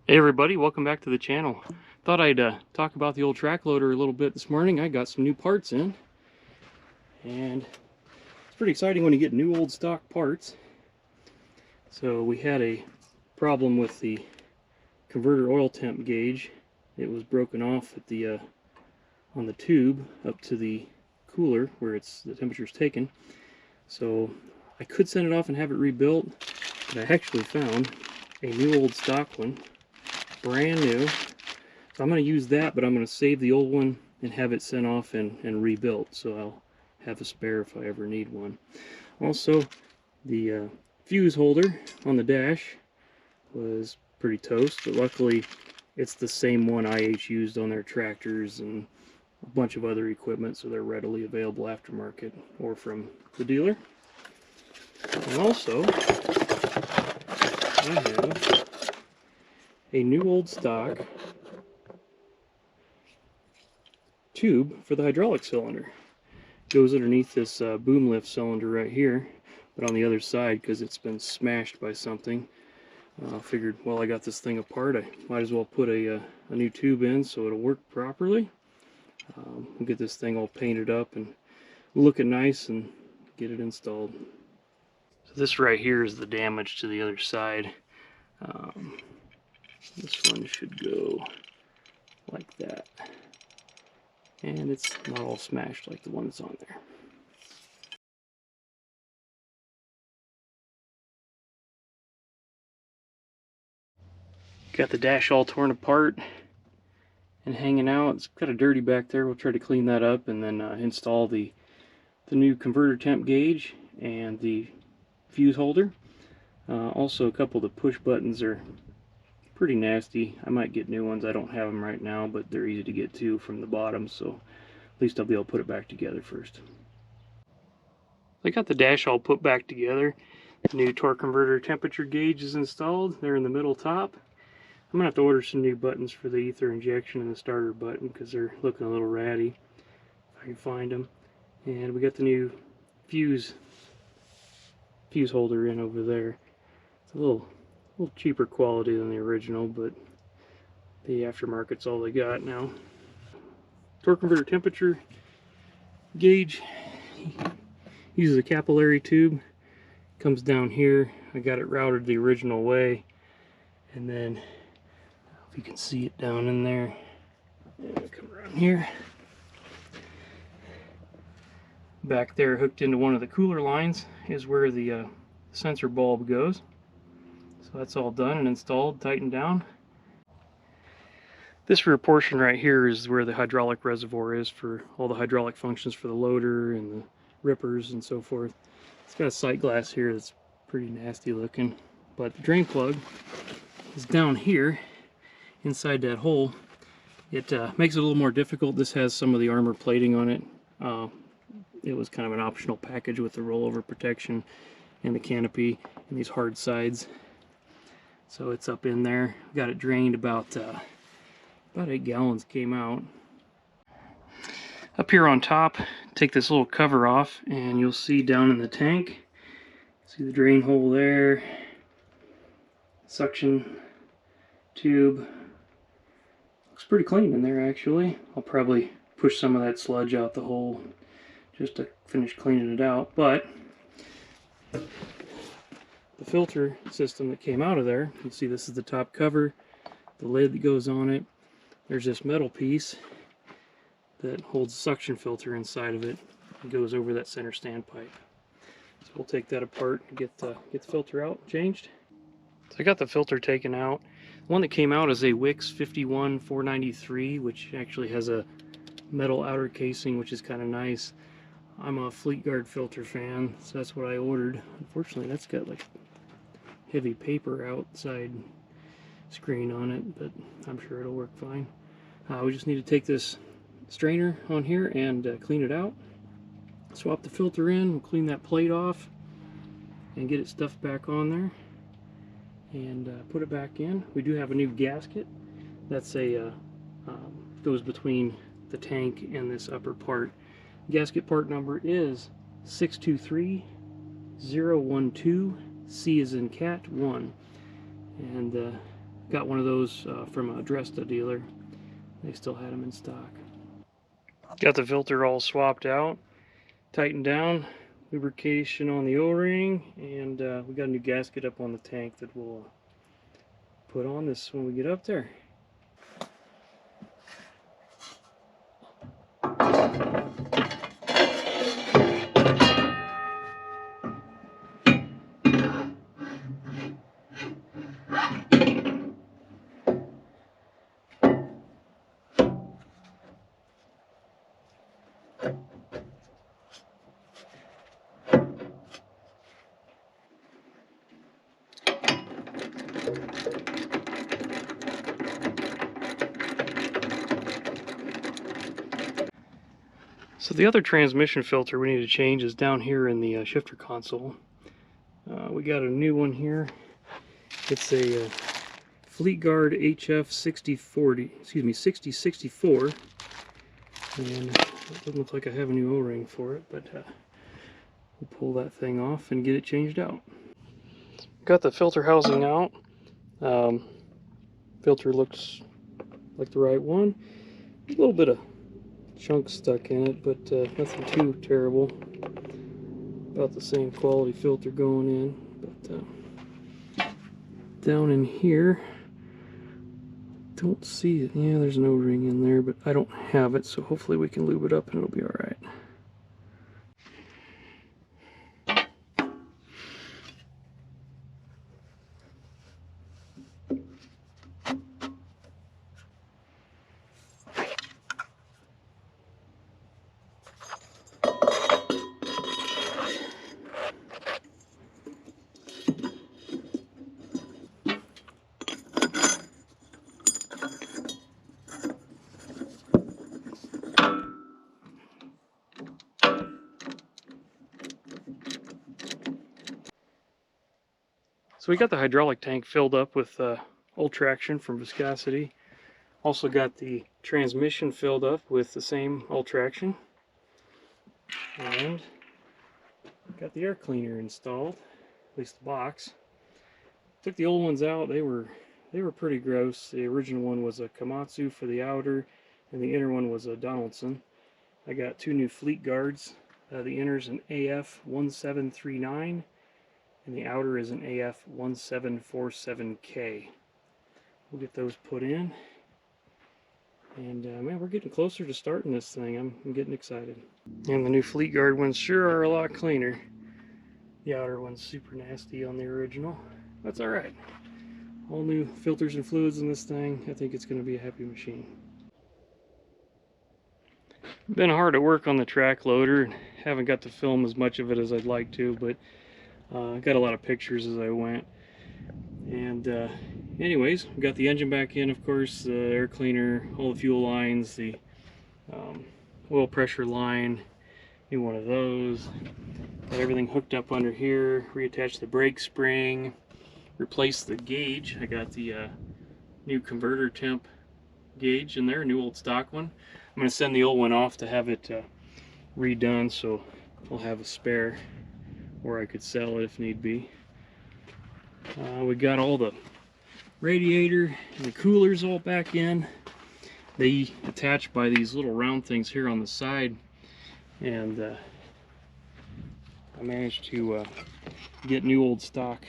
Hey everybody, welcome back to the channel. Thought I'd talk about the old track loader a little bit this morning. I got some new parts in, and it's pretty exciting when you get new old stock parts. So we had a problem with the converter oil temp gauge. It was broken off at the on the tube up to the cooler where the temperature's taken. So I could send it off and have it rebuilt, but I actually found a new old stock one, brand new. So I'm going to use that, but I'm going to save the old one and have it sent off and rebuilt, so I'll have a spare if I ever need one. Also, the fuse holder on the dash was pretty toast, but luckily it's the same one IH used on their tractors and a bunch of other equipment, so they're readily available aftermarket or from the dealer. And also, I have a new old stock tube for the hydraulic cylinder. It goes underneath this boom lift cylinder right here, but on the other side because it's been smashed by something. Figured, well, I got this thing apart, I might as well put a new tube in so it'll work properly. We'll get this thing all painted up and looking nice and get it installed. So this right here is the damage to the other side. This one should go like that. And it's not all smashed like the one that's on there. Got the dash all torn apart and hanging out. It's kind of dirty back there. We'll try to clean that up and then install the new converter temp gauge and the fuse holder. Also, a couple of the push buttons are pretty nasty. I might get new ones. I don't have them right now, but they're easy to get to from the bottom, so at least I'll be able to put it back together first. I got the dash all put back together. The new torque converter temperature gauge is installed. They're in the middle top. I'm gonna have to order some new buttons for the ether injection and the starter button because they're looking a little ratty, if I can find them. And we got the new fuse holder in over there. It's a little cheaper quality than the original, but the aftermarket's all they got now. Torque converter temperature gauge uses a capillary tube. Comes down here. I got it routed the original way, and then if you can see it down in there, come around here. Back there, hooked into one of the cooler lines, is where the sensor bulb goes. So that's all done and installed, tightened down. This rear portion right here is where the hydraulic reservoir is for all the hydraulic functions for the loader and the rippers and so forth. It's got a sight glass here that's pretty nasty looking, but the drain plug is down here inside that hole. It makes it a little more difficult. This has some of the armor plating on it. It was kind of an optional package with the rollover protection and the canopy and these hard sides. So it's up in there. Got it drained about 8 gallons came out. Up here on top, take this little cover off and you'll see down in the tank, see the drain hole there, suction tube. Looks pretty clean in there actually. I'll probably push some of that sludge out the hole just to finish cleaning it out, but the filter system that came out of there, you see this is the top cover, the lid that goes on it. There's this metal piece that holds a suction filter inside of it and goes over that center standpipe. So we'll take that apart and get the filter out and changed. So I got the filter taken out. The one that came out is a Wix 51493, which actually has a metal outer casing, which is kind of nice. I'm a Fleetguard filter fan, so that's what I ordered. Unfortunately, that's got like heavy paper outside screen on it, but I'm sure it'll work fine. We just need to take this strainer on here and clean it out. Swap the filter in, we'll clean that plate off and get it stuffed back on there and put it back in. We do have a new gasket that's goes between the tank and this upper part. Gasket part number is 623012, C as in cat 1. And Got one of those from a Dresta dealer. They still had them in stock. Got the filter all swapped out, tightened down, lubrication on the O-ring, and we got a new gasket up on the tank that we'll put on this when we get up there. So the other transmission filter we need to change is down here in the shifter console. We got a new one here. It's a Fleetguard HF 6040, excuse me, 6064, and it doesn't look like I have a new O-ring for it, but we'll pull that thing off and get it changed out. Got the filter housing out. Filter looks like the right one. A little bit of chunks stuck in it, but nothing too terrible. About the same quality filter going in, but down in here, don't see it. Yeah, there's an O-ring in there, but I don't have it, so hopefully we can lube it up and it'll be all right. So we got the hydraulic tank filled up with Ultraction from Viscosity. Also got the transmission filled up with the same Ultraction. And got the air cleaner installed, at least the box. Took the old ones out. They were pretty gross. The original one was a Komatsu for the outer, and the inner one was a Donaldson. I got two new Fleetguards. The inner's an AF 1739. And the outer is an AF 1747K. We'll get those put in. And man, we're getting closer to starting this thing. I'm getting excited. And the new Fleetguard ones sure are a lot cleaner. The outer one's super nasty on the original. That's alright. All new filters and fluids in this thing. I think it's going to be a happy machine. Been hard at work on the track loader. Haven't got to film as much of it as I'd like to, but I got a lot of pictures as I went. And anyways, we got the engine back in, of course, the air cleaner, all the fuel lines, the oil pressure line, new one of those. Got everything hooked up under here, reattached the brake spring, replaced the gauge. I got the new converter temp gauge in there, a new old stock one. I'm going to send the old one off to have it redone, so I'll have a spare, or I could sell it if need be. We got all the radiator and the coolers all back in. They attach by these little round things here on the side, and I managed to get new old stock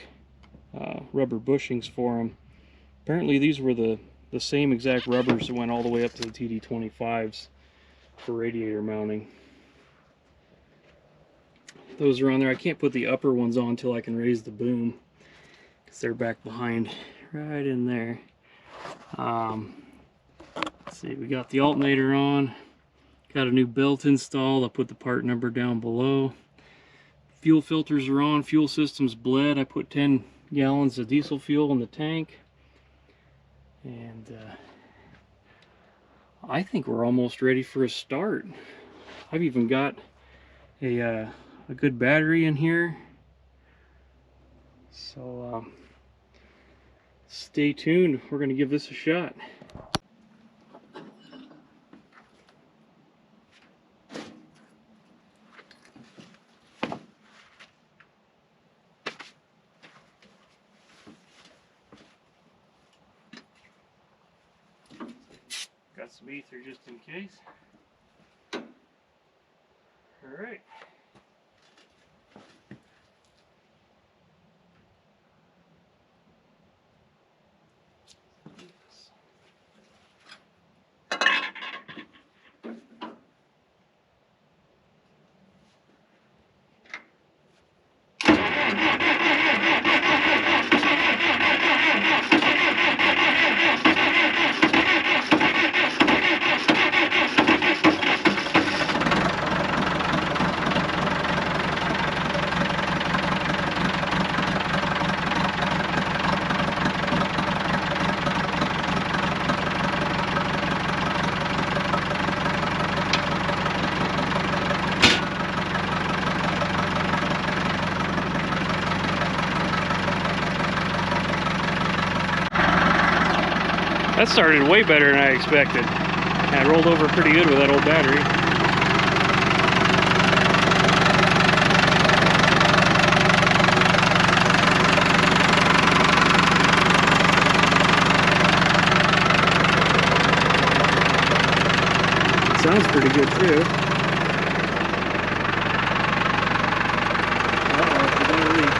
rubber bushings for them. Apparently these were the same exact rubbers that went all the way up to the TD25s for radiator mounting. Those are on there. I can't put the upper ones on until I can raise the boom, because they're back behind right in there. Let's see, we got the alternator on, got a new belt installed. I'll put the part number down below. Fuel filters are on, fuel system's bled. I put 10 gallons of diesel fuel in the tank, and I think we're almost ready for a start. I've even got a good battery in here, so stay tuned. We're going to give this a shot. Got some ether just in case. Alright. That started way better than I expected. I rolled over pretty good with that old battery. Sounds pretty good too. Uh-oh, we're gonna leak.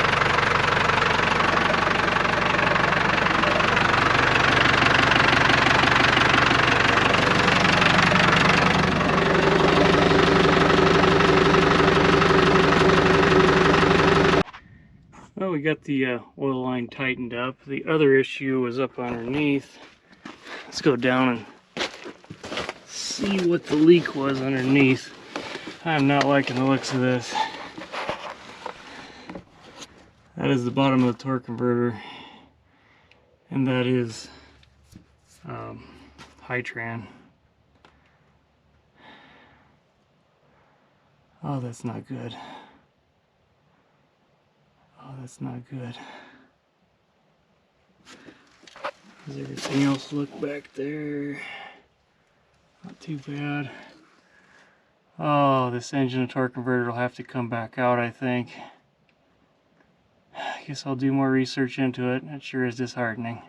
Well, we got the oil line tightened up. The other issue was up underneath. Let's go down and see what the leak was underneath. I'm not liking the looks of this. That is the bottom of the torque converter, and that is Hitran. Oh, that's not good. Oh, that's not good. Does everything else look back there? Not too bad. Oh, this engine and torque converter will have to come back out, I think. I guess I'll do more research into it. It sure is disheartening.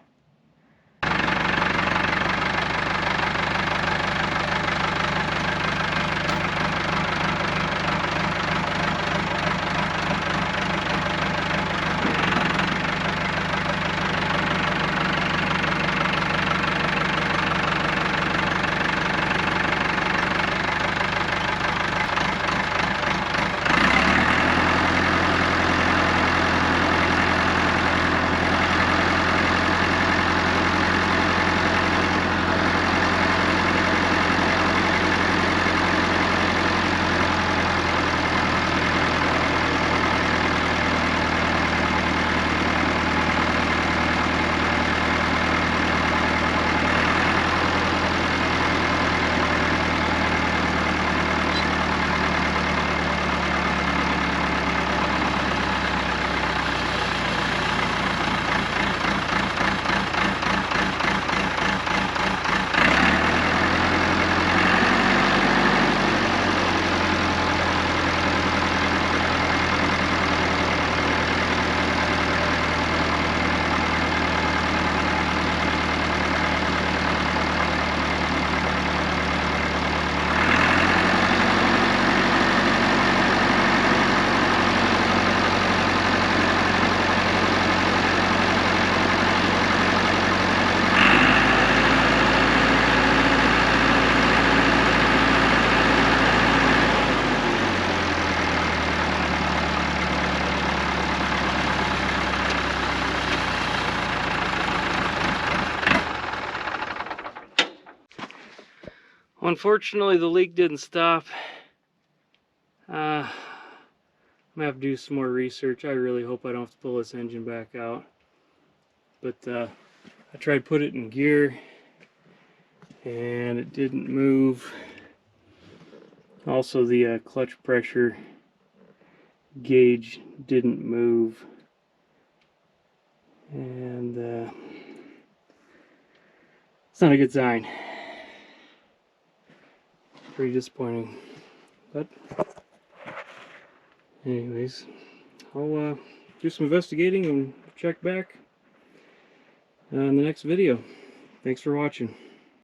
Unfortunately, the leak didn't stop. I'm gonna have to do some more research. I really hope I don't have to pull this engine back out. But I tried to put it in gear and it didn't move. Also, the clutch pressure gauge didn't move. And it's not a good sign. Pretty disappointing. But anyways, I'll do some investigating and check back in the next video. Thanks for watching.